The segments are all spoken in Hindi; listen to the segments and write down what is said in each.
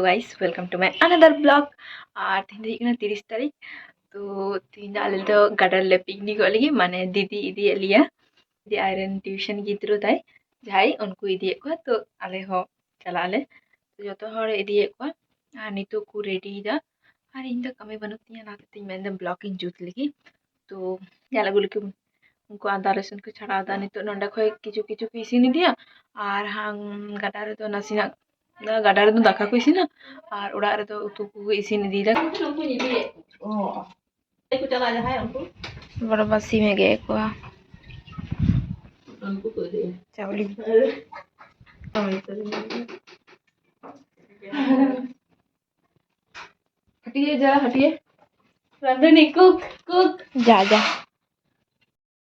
guys, welcome to my another vlog. और तीन तारीख ना 30 तारीख तो तीन आले तो गडर ले पिकनिक वाली माने दीदी इदी लिया दीदी आयरन ट्यूशन गिद्रो ताई जाई उनको इदी को तो आले हो चला आले तो जो तो हर इदी को नितो को रेडी दा और इन द कमी बनती है ना तीन मैं ब्लॉगिंग जूत लगी तो याला गुल के उनको आदा रसुन को छड़ा आदा नितो नंडा खोय किचु किचु पीसी नहीं दिया और हां गडारे तो नसीना गडारे तो दाका को इसिना और उड़ा रे तो उतु को इसिन दीदा ओ को चला जा है उनको बड़ा बसी में गए को उनको को दे चावली हटिए जरा हटिए रंधनी कुक कुक जा जा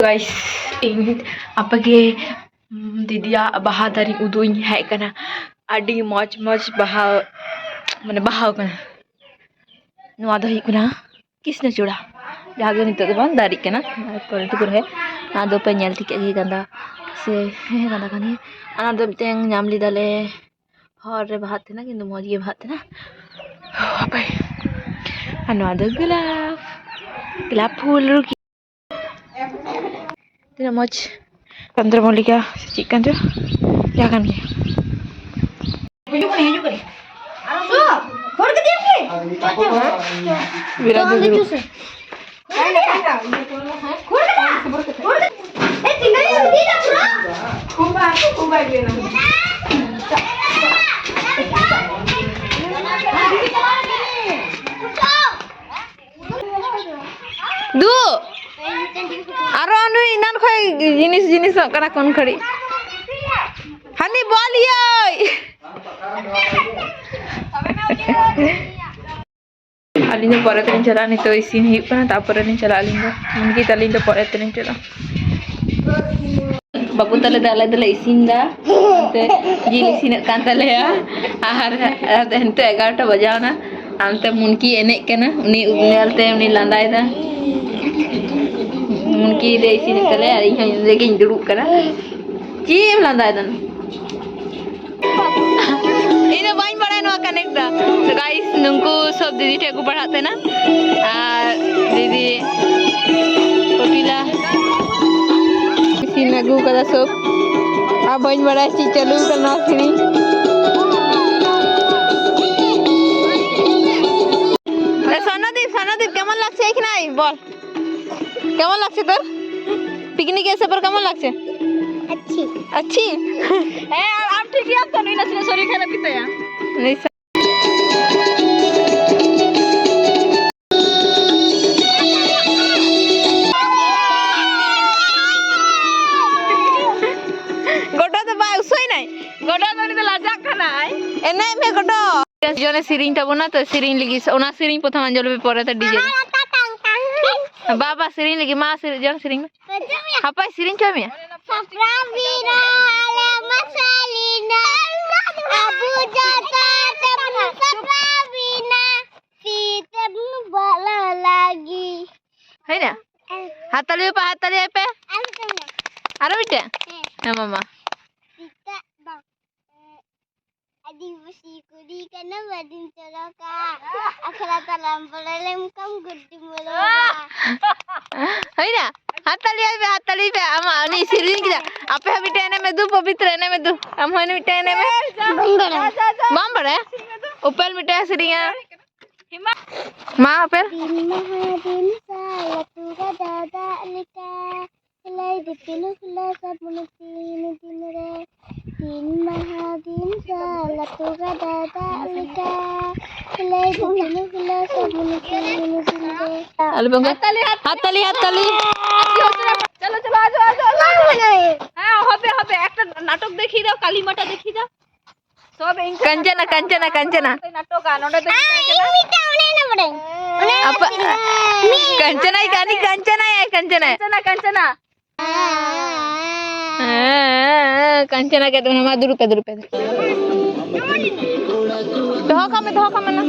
गाइस एक मिनट आपके दीदिया बहादुरी उदुई है कना आडी मौज मौज बहा माने बहाव कना नवा दो हिकना किसने चुड़ा जागे नितो दो बान दारी कना पर टुकुर है ना दो पे नेल टिके गे गंदा से हे गंदा कनी आना दो तेंग नाम ली दाले हर रे भात थे ना किंतु मौज ये भात थे ना बाय अनवा दो गुलाब फूल रुकी तेरा मौज चंद्रमौलिका चिकन जो क्या kan ke hiju kali so khod ke diam ke Viraj दulu tinggal di dapur kumbang dia du aro anu inan khoy jinis kana kon khari hani boliye aline pore terin chala ni to isin hi kana tapore ni chala aline unki talin to pore terin chala babu tale dala isin da ante jinis kan tale ya ahar ante 11 bajana ante munki enek kana uni unelte uni landai da munki de isin tale ari hande ge induruk kana cim landai dan ini bain bada no connect da so guys nungku sob didi te ko padhate na didi kotila isin agu kada sob bain bada chi chalu karna sini সনাদীপ কেমন লাগছে এখানে বল কেমন লাগছে তোর পিকনিক এসে পর কেমন লাগছে अच्छी अच्छी है आप ठीक है तो नहीं नचने सॉरी खाना पीते हैं नहीं गोडा तो बा उसोई नहीं गोडा तो लाजा खाना है एने में गोडा जने सिरिंग तबना तो सिरिंग लगी ओना सिरिंग प्रथम अंजल पे परे तो डीजे बाबा सिरिंग लगी मां जन सिरिंग हापा सिरिंग क्या में Sapravina Masalina Abu Jata Sapravina kita bala lagi hai na hatali pe ara bite ha mama kita bang adivasi kuri kana badin choloka akhra talam bolem kam guddi molo hai na hatali pe ama ani sirin kita ape habite ene me du pavitra ene me du am hoine mite ene me bambare upel mite siringa hima ma upel din mahadin salatu gadada alika hilai ditinu hila sabunu tin re din mahadin salatu gadada alika hilai ditinu hila sabunu tin re album hatali चलो चलो आ जाओ हां হবে একটা নাটক দেখিয়ে দাও কালিমাটা দেখিয়ে দাও সব কাঞ্চনা নাটক আনোটা তো মিটা ওনে না বড়ে কাঞ্চনাই গানি কাঞ্চনা কাঞ্চনা के तुम हमारा 2 रुपए धोखा में ना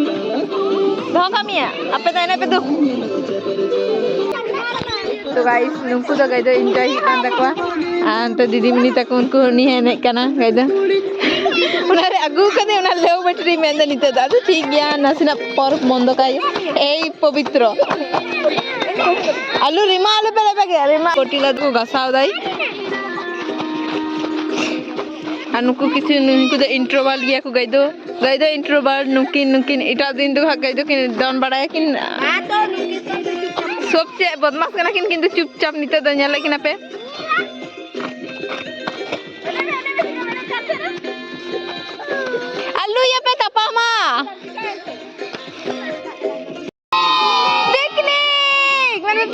धोखा मिया apa tanya pe tu तो गाइस नुंकु तो गइदो एंजॉय करन तकवा तो दीदी मिनी तक उनको नहीं है ने कना गइदो उनारे अगू कदे उना लेव बैटरी में अंदर निते दादू ठीक गया नसीना पर बंद काई ए पवित्र आलू रिमा आलू पे गया रिमा कोटिला को गसाव दाई अनुकु किसी नुकु दो इंट्रोवर्ट गया को गई दो इंट्रोवर्ट नुकिन इटा दिन दो गई दो किन डन बड़ाया किन सबसे बदमाश कना किन किंतु चुपचाप निते दो नेला किन पे आलू ये पे तपामा पिकनिक मैंने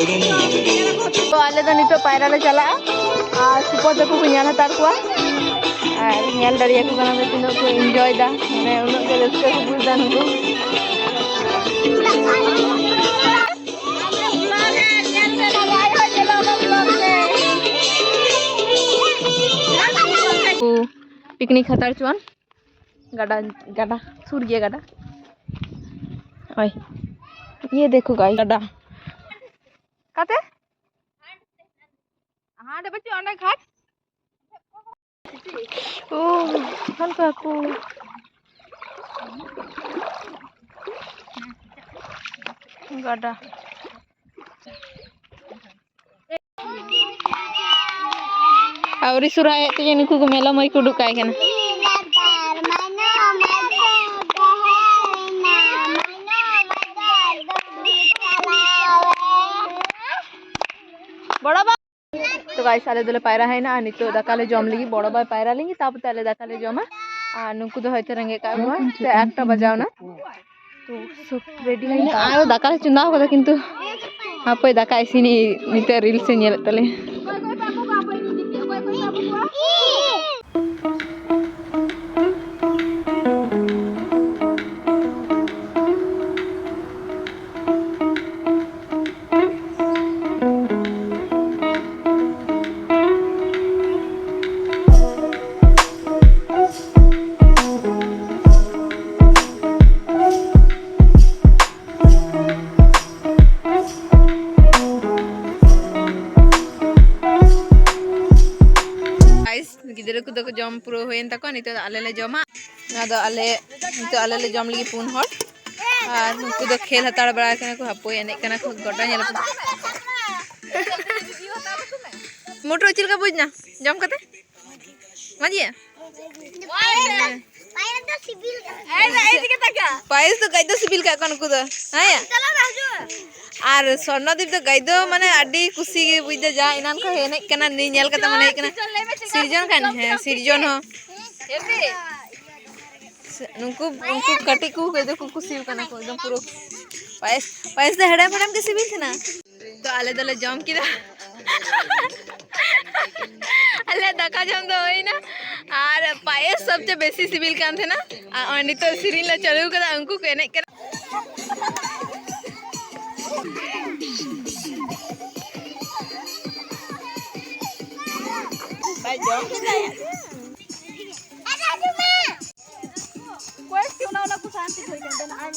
तो आले तो नितो पायरा ले चला सुपर तक को ᱧᱮᱞ हतार को और ᱧᱮल दरिया को कना दे तिनो को एंजॉय दा माने उनो के रस्ते को बुझदा नको पिकनिक हतार चुआन गाड़ा गाड़ा सुर गया गाड़ा ओए ये देखो गाइस गाड़ा काते हाँ दे बच्चे अंडा खाट ओ हल्का को गाड़ा और सुराय तो ये निकु को मेला मई को दुकाय केना बड़ा बा तो गाइस आले दले पायरा है ना नितो दाकाले जम लगी बड़ा बाय पायरा लेंगी ताप ताले दाकाले जमा नुकु दो होयते रंगे का हुआ तो एकटा बजाओ ना तो सब रेडी है आरो दाकाले चुंदा होदा किंतु हापय दाका इसिनी निते रील से नेल तले गिदरे को दको जम पुरो होयन तको नितो आले ले जमा नादो आले नितो आले ले जम लगी पुन हट और नुकु दो खेल हताड़ बड़ा कना को हपो एने कना को गोटा नेल मोटो चिल का बुझना जम कते मजिया पायस तो गाइदो सिबिल का कन को दो हाया और स्वर्णदीप तो गाइदो माने अड्डी कुसी गे बुझदे जा इनान को हेने कना नि नेल कता माने कना सिरजन कान है सिरजन हो नुकु कटी को गाइदो को कुसी कना को एकदम पूरा पायस दे हेडा फडम के सिबिल थे ना तो आले दले जम किदा अल्ले दका जम दो होई ना और पायस सबसे बेसी सिबिल कान थे ना और नितो सिरिन ला चलू कदा अंकु केने के भाई जम किदा यार अरे तुमा कोई क्यों ना को शांति होई गंदन आई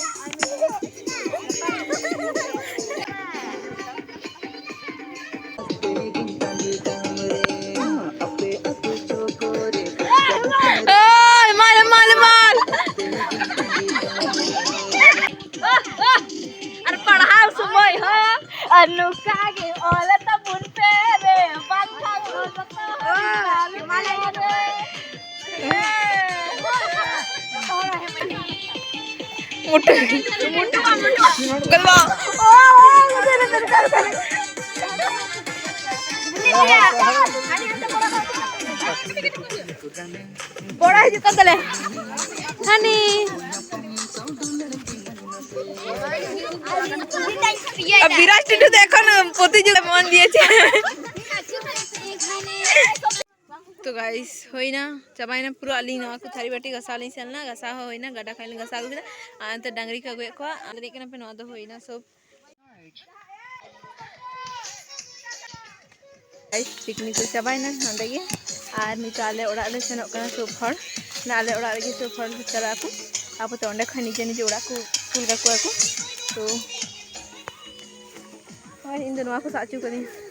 अनुका के ओले त बुन पे रे बांधा को माले रे मुट्ठू गलवा ओ मुझे कर बड़ा है जितना तले हनी अब विराट टिटू देखो ना पोती जो मन दिए तो गाइस होई ना चाबाई ना पूरा अली ना को थारी बाटी गसा ली सेलना गसा होई ना गड्डा खाइल गसा गु आन तो डांगरी का गए को आंदरी के ना पे नोदो होई ना सब गाइस पिकनिक तो चाबाई ना अंदर ये और नित आले ओड़ा ले सेनोग कना सब हर ना आले ओड़ा रे सब हर चला को आप तो ओंडे खन निजे निजे ओड़ा को कुल का को तो और इन दोनों को साचू करी